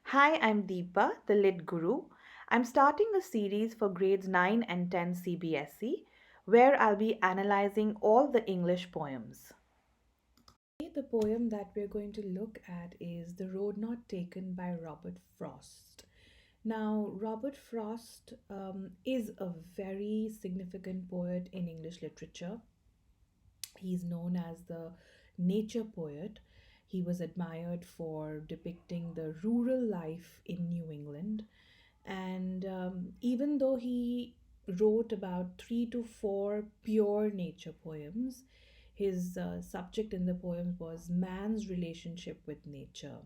Hi, I'm Deepa, the Lit Guru. I'm starting a series for grades 9 and 10 CBSE where I'll be analyzing all the English poems. The poem that we're going to look at is The Road Not Taken by Robert Frost. Now, Robert Frost is a very significant poet in English literature. He's known as the nature poet. He was admired for depicting the rural life in New England. And even though he wrote about three to four pure nature poems, his subject in the poems was man's relationship with nature.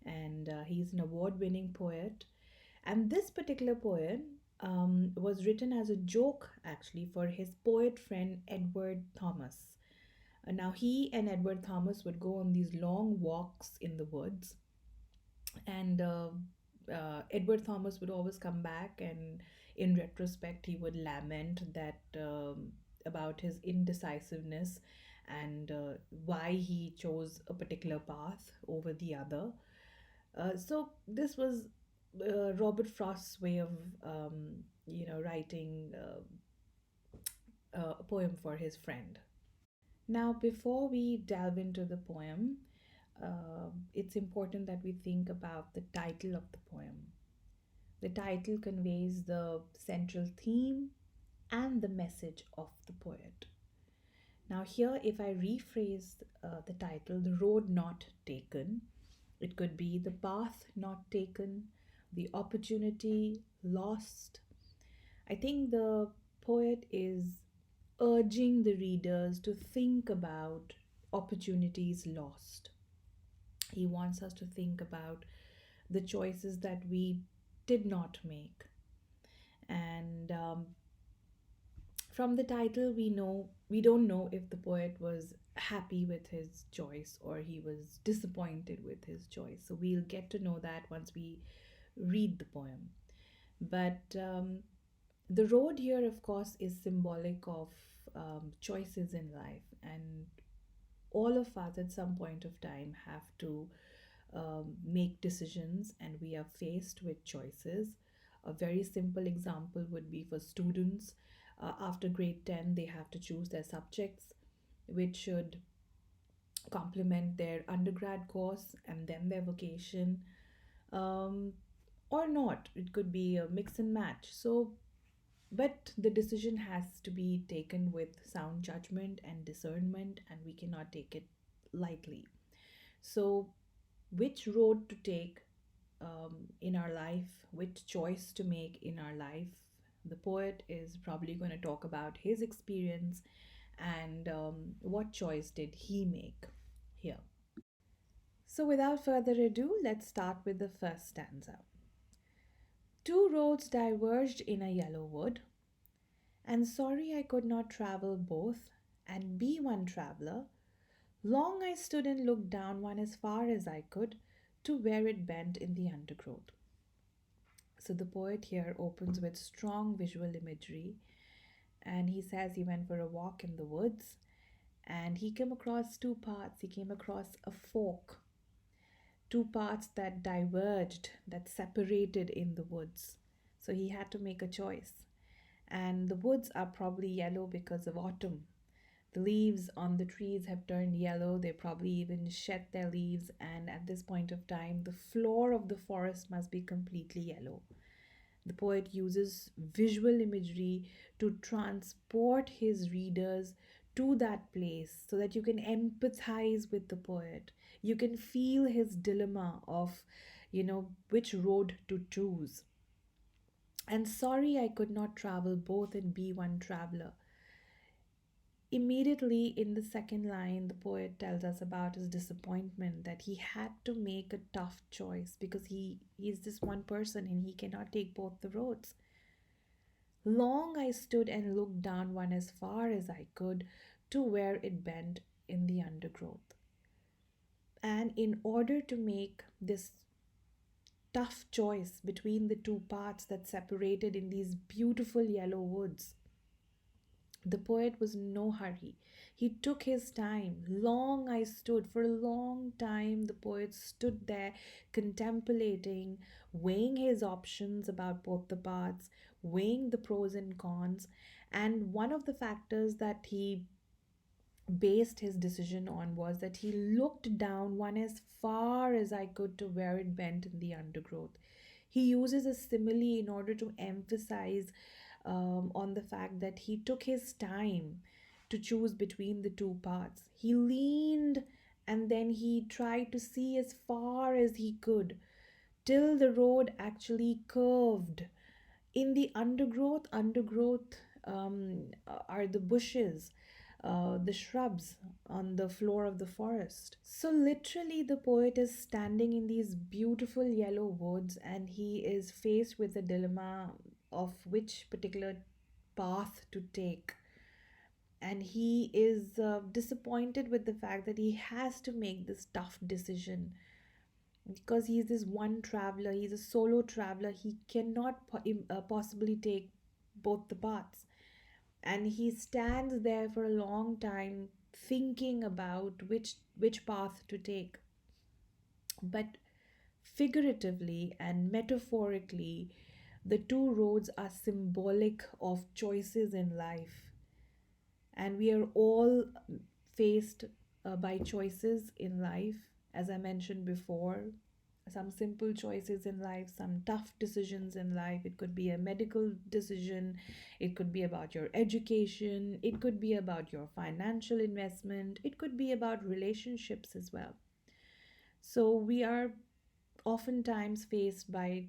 And he's an award winning poet. And this particular poem was written as a joke actually for his poet friend Edward Thomas. Now, he and Edward Thomas would go on these long walks in the woods, and Edward Thomas would always come back, and in retrospect, he would lament that about his indecisiveness and why he chose a particular path over the other. So this was Robert Frost's way of, writing a poem for his friend. Now, before we delve into the poem, it's important that we think about the title of the poem. The title conveys the central theme and the message of the poet. Now, here, if I rephrase the title, The Road Not Taken, it could be the path not taken, the opportunity lost. I think the poet is urging the readers to think about opportunities lost. He wants us to think about the choices that we did not make. And from the title, we don't know if the poet was happy with his choice or he was disappointed with his choice. So we'll get to know that once we read the poem. But the road here, of course, is symbolic of choices in life, and all of us at some point of time have to make decisions, and we are faced with choices. A very simple example would be for students. After grade 10, they have to choose their subjects, which should complement their undergrad course and then their vocation, um, or not. It could be a mix and match. So, but the decision has to be taken with sound judgment and discernment, and we cannot take it lightly. So, which road to take in our life, which choice to make in our life? The poet is probably going to talk about his experience and what choice did he make here. So, without further ado, let's start with the first stanza. Two roads diverged in a yellow wood, and sorry I could not travel both and be one traveler. Long I stood and looked down one as far as I could to where it bent in the undergrowth. So the poet here opens with strong visual imagery, and he says he went for a walk in the woods and he came across two paths. He came across a fork, two paths that diverged, that separated in the woods. So he had to make a choice. And the woods are probably yellow because of autumn. The leaves on the trees have turned yellow. They probably even shed their leaves, and at this point of time, the floor of the forest must be completely yellow. The poet uses visual imagery to transport his readers to that place so that you can empathize with the poet. You can feel his dilemma of, which road to choose. And sorry I could not travel both and be one traveler. Immediately in the second line, the poet tells us about his disappointment that he had to make a tough choice because he's this one person and he cannot take both the roads. Long I stood and looked down one as far as I could to where it bent in the undergrowth. And in order to make this tough choice between the two paths that separated in these beautiful yellow woods, The poet was in no hurry. He took his time. Long I stood. For a long time, the poet stood there contemplating, weighing his options about both the paths, weighing the pros and cons. And one of the factors that he based his decision on was that he looked down one as far as I could to where it bent in the undergrowth. He uses a simile in order to emphasize on the fact that he took his time to choose between the two paths. He leaned and then he tried to see as far as he could till the road actually curved. In the undergrowth are the bushes, the shrubs on the floor of the forest. So literally the poet is standing in these beautiful yellow woods and he is faced with a dilemma of which particular path to take. And he is disappointed with the fact that he has to make this tough decision because he's this one traveler, he's a solo traveler. He cannot possibly take both the paths. And he stands there for a long time thinking about which path to take. But figuratively and metaphorically, the two roads are symbolic of choices in life, and we are all faced by choices in life. As I mentioned before, some simple choices in life, some tough decisions in life. It could be a medical decision, it could be about your education, it could be about your financial investment, it could be about relationships as well. So we are oftentimes faced by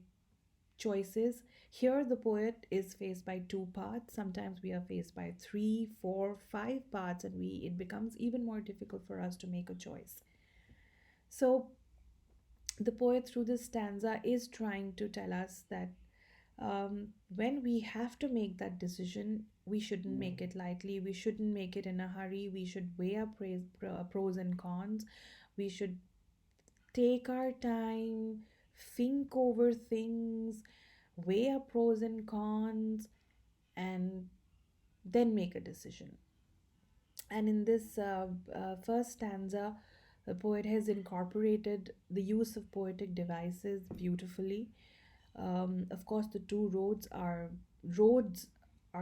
choices. Here, the poet is faced by two paths. Sometimes we are faced by three, four, five paths, and it becomes even more difficult for us to make a choice. So, the poet, through this stanza, is trying to tell us that when we have to make that decision, we shouldn't make it lightly. We shouldn't make it in a hurry. We should weigh up pros and cons. We should take our time, think over things, weigh up pros and cons, and then make a decision. And in this first stanza, the poet has incorporated the use of poetic devices beautifully. Of course, the two roads are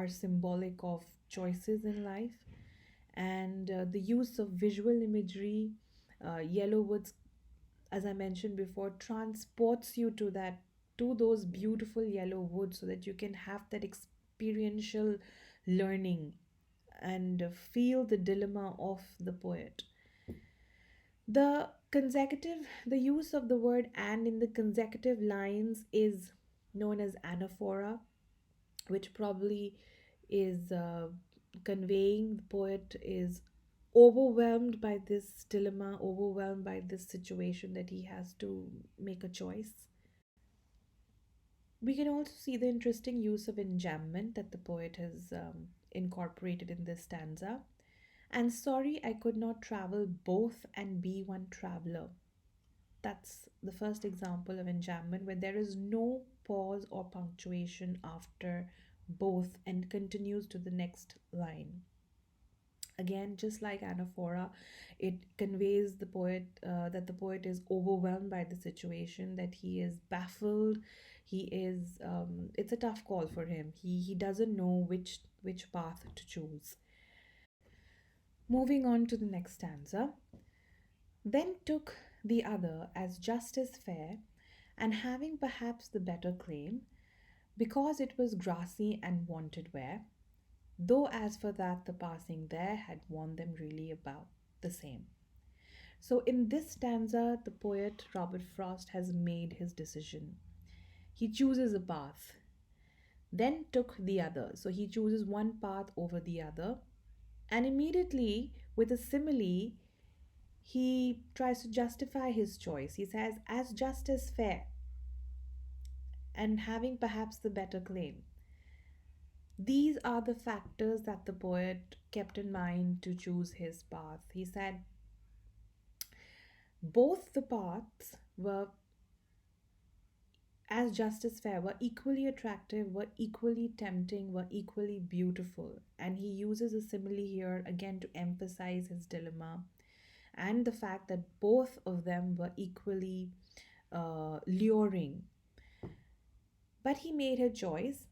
symbolic of choices in life, and the use of visual imagery, yellow woods, as I mentioned before, transports you to those beautiful yellow woods so that you can have that experiential learning and feel the dilemma of the poet. The use of the word and in the consecutive lines is known as anaphora, which probably is conveying the poet is overwhelmed by this dilemma, overwhelmed by this situation that he has to make a choice. We can also see the interesting use of enjambment that the poet has incorporated in this stanza. And sorry, I could not travel both and be one traveler. That's the first example of enjambment where there is no pause or punctuation after both and continues to the next line. Again, just like anaphora, it conveys that the poet is overwhelmed by the situation, that he is baffled. He is it's a tough call for him. He doesn't know which path to choose. Moving on to the next stanza. Then took the other as just as fair, and having perhaps the better claim, because it was grassy and wanted wear, though as for that the passing there had won them really about the same. So in this stanza, the poet Robert Frost has made his decision. He chooses a path, then took the other. So he chooses one path over the other, and immediately with a simile, he tries to justify his choice. He says, as just as fair, and having perhaps the better claim. These are the factors that the poet kept in mind to choose his path. He said both the paths were as just as fair, were equally attractive, were equally tempting, were equally beautiful. And he uses a simile here again to emphasize his dilemma and the fact that both of them were equally luring. But he made a choice.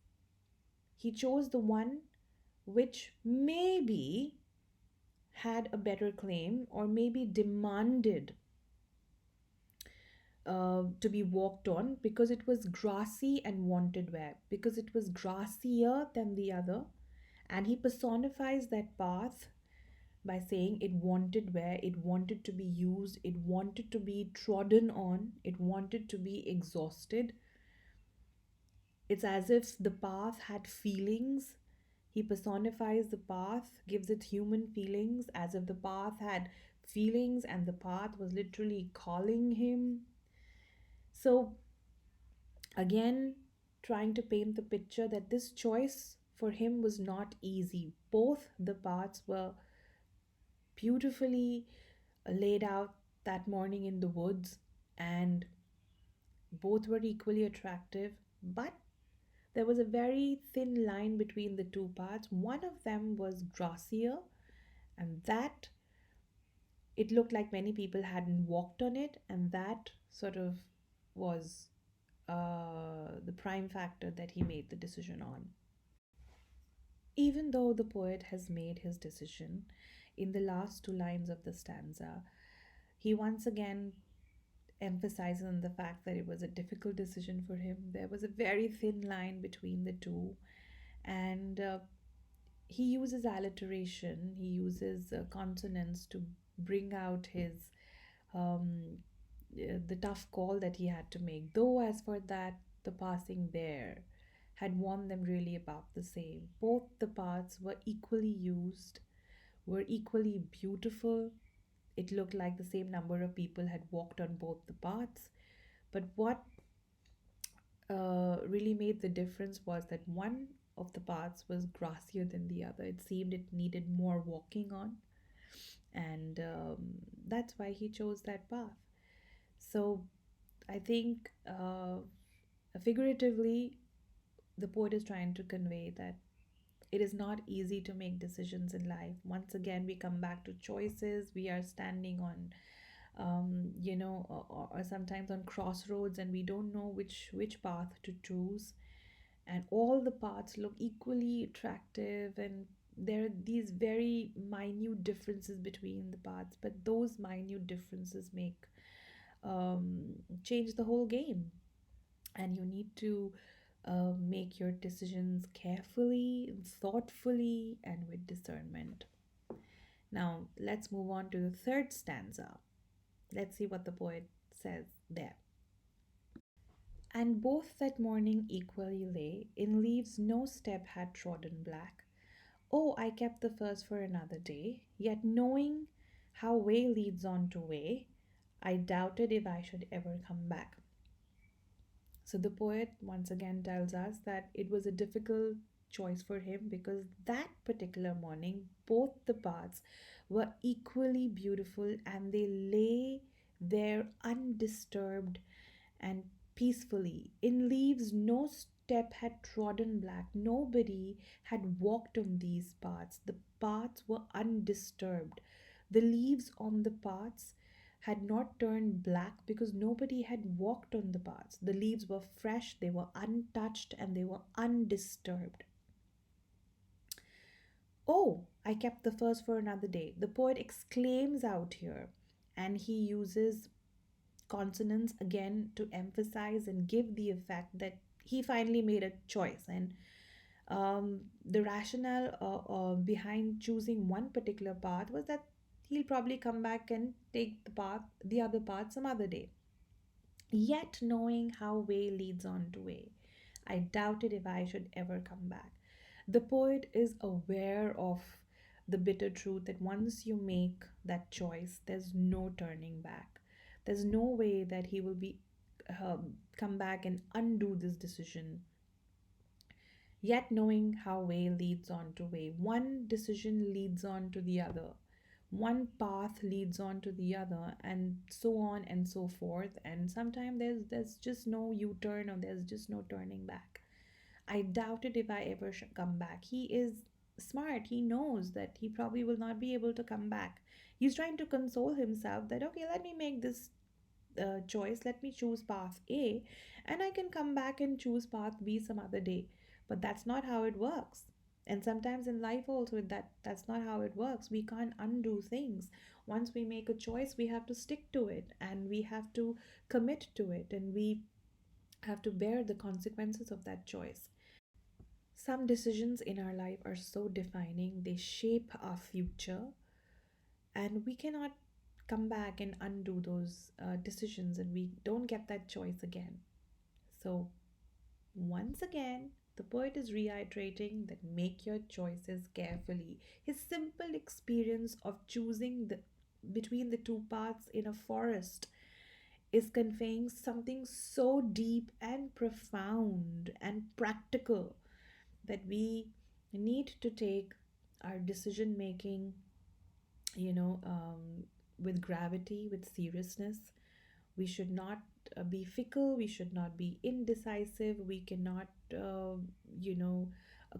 He chose the one which maybe had a better claim or maybe demanded to be walked on because it was grassy and wanted wear, because it was grassier than the other. And he personifies that path by saying it wanted wear, it wanted to be used, it wanted to be trodden on, it wanted to be exhausted. It's as if the path had feelings. He personifies the path, gives it human feelings, as if the path had feelings and the path was literally calling him. So, again, trying to paint the picture that this choice for him was not easy. Both the paths were beautifully laid out that morning in the woods, and both were equally attractive, but there was a very thin line between the two paths. One of them was grassier, and that it looked like many people hadn't walked on it, and that sort of was the prime factor that he made the decision on. Even though the poet has made his decision, in the last two lines of the stanza, he once again emphasizes on the fact that it was a difficult decision for him. There was a very thin line between the two, and he uses alliteration, he uses consonants to bring out his the tough call that he had to make. Though, as for that, the passing there had warned them really about the same. Both the paths were equally used, were equally beautiful. It looked like the same number of people had walked on both the paths. But what really made the difference was that one of the paths was grassier than the other. It seemed it needed more walking on, and that's why he chose that path. So I think figuratively, the poet is trying to convey that it is not easy to make decisions in life. Once again, we come back to choices. We are standing on or sometimes on crossroads, and we don't know which path to choose, and all the paths look equally attractive, and there are these very minute differences between the paths, but those minute differences make change the whole game, and you need to make your decisions carefully, thoughtfully, and with discernment. Now let's move on to the third stanza. Let's see what the poet says there. And both that morning equally lay, in leaves no step had trodden black. Oh, I kept the first for another day, yet knowing how way leads on to way, I doubted if I should ever come back. So the poet once again tells us that it was a difficult choice for him because that particular morning, both the paths were equally beautiful and they lay there undisturbed and peacefully. In leaves, no step had trodden black. Nobody had walked on these paths. The paths were undisturbed. The leaves on the paths had not turned black because nobody had walked on the paths. The leaves were fresh, they were untouched, and they were undisturbed. Oh, I kept the first for another day. The poet exclaims out here, and he uses consonants again to emphasize and give the effect that he finally made a choice. And the rationale behind choosing one particular path was that he'll probably come back and take the other path some other day. Yet knowing how way leads on to way, I doubted if I should ever come back. The poet is aware of the bitter truth that once you make that choice, there's no turning back. There's no way that he will be come back and undo this decision. Yet knowing how way leads on to way, one decision leads on to the other. one path leads on to the other, and so on and so forth, and sometimes there's just no u-turn, or there's just no turning back. I doubt it if I ever come back. He is smart. He knows that he probably will not be able to come back. He's trying to console himself that, okay, let me make this choice. Let me choose path A, and I can come back and choose path B some other day. But that's not how it works. And sometimes in life also, that's not how it works. We can't undo things. Once we make a choice, we have to stick to it, and we have to commit to it, and we have to bear the consequences of that choice. Some decisions in our life are so defining, they shape our future, and we cannot come back and undo those decisions, and we don't get that choice again. So, once again, the poet is reiterating that make your choices carefully. His simple experience of choosing between the two paths in a forest is conveying something so deep and profound and practical that we need to take our decision making, you know, with gravity, with seriousness. We should not be fickle, we should not be indecisive, we cannot, you know,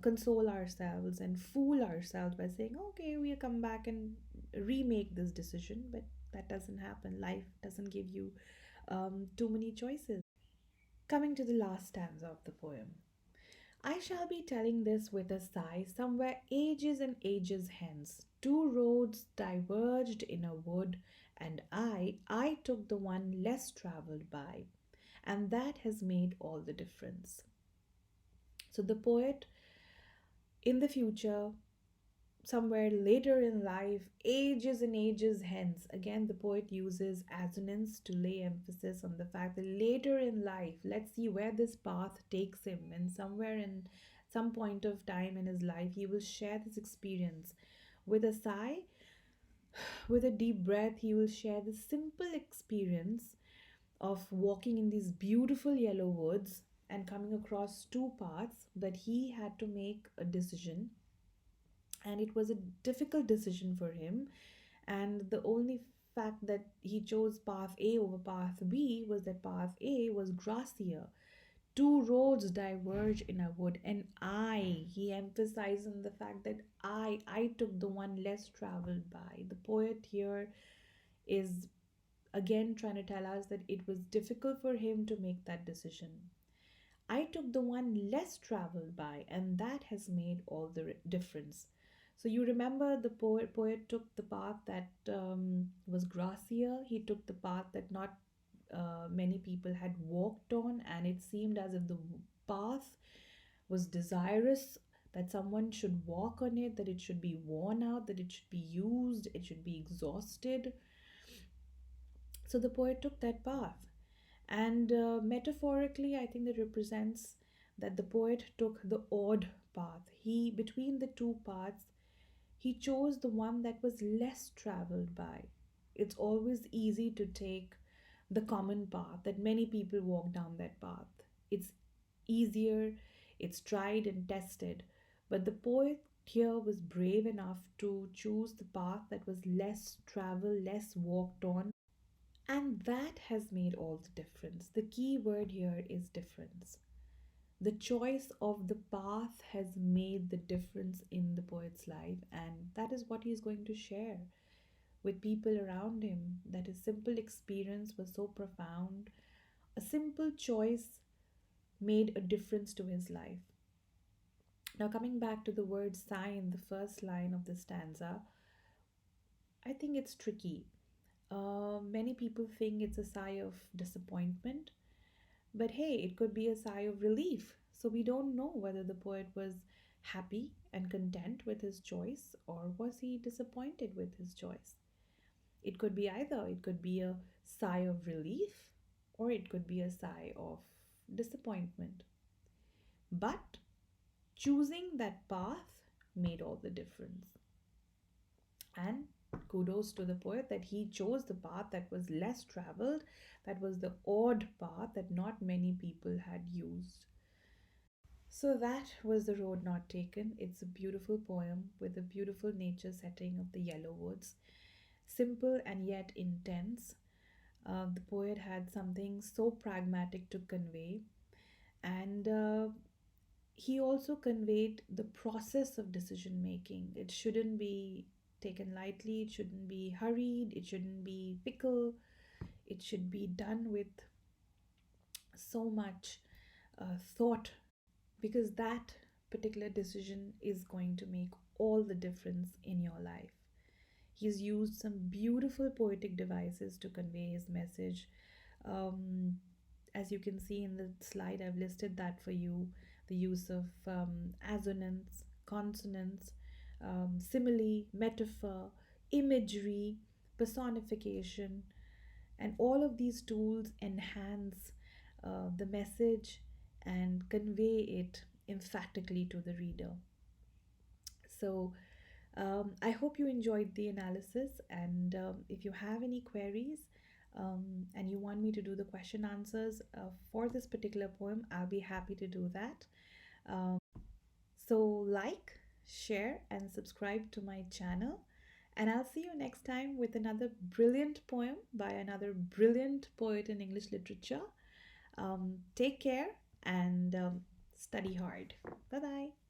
console ourselves and fool ourselves by saying, okay, we'll come back and remake this decision. But that doesn't happen. Life doesn't give you too many choices. Coming to the last stanza of the poem. I shall be telling this with a sigh, somewhere ages and ages hence. Two roads diverged in a wood, and I took the one less traveled by, and that has made all the difference. So the poet in the future, somewhere later in life, ages and ages hence. Again, the poet uses assonance to lay emphasis on the fact that later in life, let's see where this path takes him, and somewhere in some point of time in his life, he will share this experience. With a sigh, with a deep breath, he will share the simple experience of walking in these beautiful yellow woods and coming across two paths that he had to make a decision, and it was a difficult decision for him. And the only fact that he chose path A over path B was that path A was grassier. Two roads diverge in a wood, and he emphasized on the fact that I took the one less traveled by. The poet here is again trying to tell us that it was difficult for him to make that decision. I took the one less traveled by, and that has made all the difference. So you remember the poet took the path that was grassier. He took the path that not many people had walked on, and it seemed as if the path was desirous that someone should walk on it, that it should be worn out, that it should be used, it should be exhausted. So the poet took that path. And metaphorically, I think that represents that the poet took the odd path. He, between the two paths, he chose the one that was less traveled by. It's always easy to take the common path that many people walk down that path. It's easier, it's tried and tested. But the poet here was brave enough to choose the path that was less traveled, less walked on, and that has made all the difference. The key word here is difference. The choice of the path has made the difference in the poet's life, and that is what he's going to share with people around him. That his simple experience was so profound. A simple choice made a difference to his life. Now, coming back to the word sigh in the first line of the stanza, I think it's tricky. Many people think it's a sigh of disappointment. But hey, it could be a sigh of relief. So we don't know whether the poet was happy and content with his choice, or was he disappointed with his choice. It could be either. It could be a sigh of relief, or it could be a sigh of disappointment. But choosing that path made all the difference. And kudos to the poet that he chose the path that was less traveled, that was the odd path that not many people had used. So that was The Road Not Taken. It's a beautiful poem with a beautiful nature setting of the yellow woods. Simple and yet intense. The poet had something so pragmatic to convey, and he also conveyed the process of decision making. It shouldn't be taken lightly, it shouldn't be hurried, it shouldn't be fickle, it should be done with so much thought, because that particular decision is going to make all the difference in your life. He's used some beautiful poetic devices to convey his message. Um, as you can see in the slide, I've listed that for you: the use of assonance, consonance, simile, metaphor, imagery, personification, and all of these tools enhance the message and convey it emphatically to the reader. So, I hope you enjoyed the analysis, and if you have any queries and you want me to do the question answers for this particular poem, I'll be happy to do that. So, like, share, and subscribe to my channel. And I'll see you next time with another brilliant poem by another brilliant poet in English literature. Take care and study hard. Bye bye.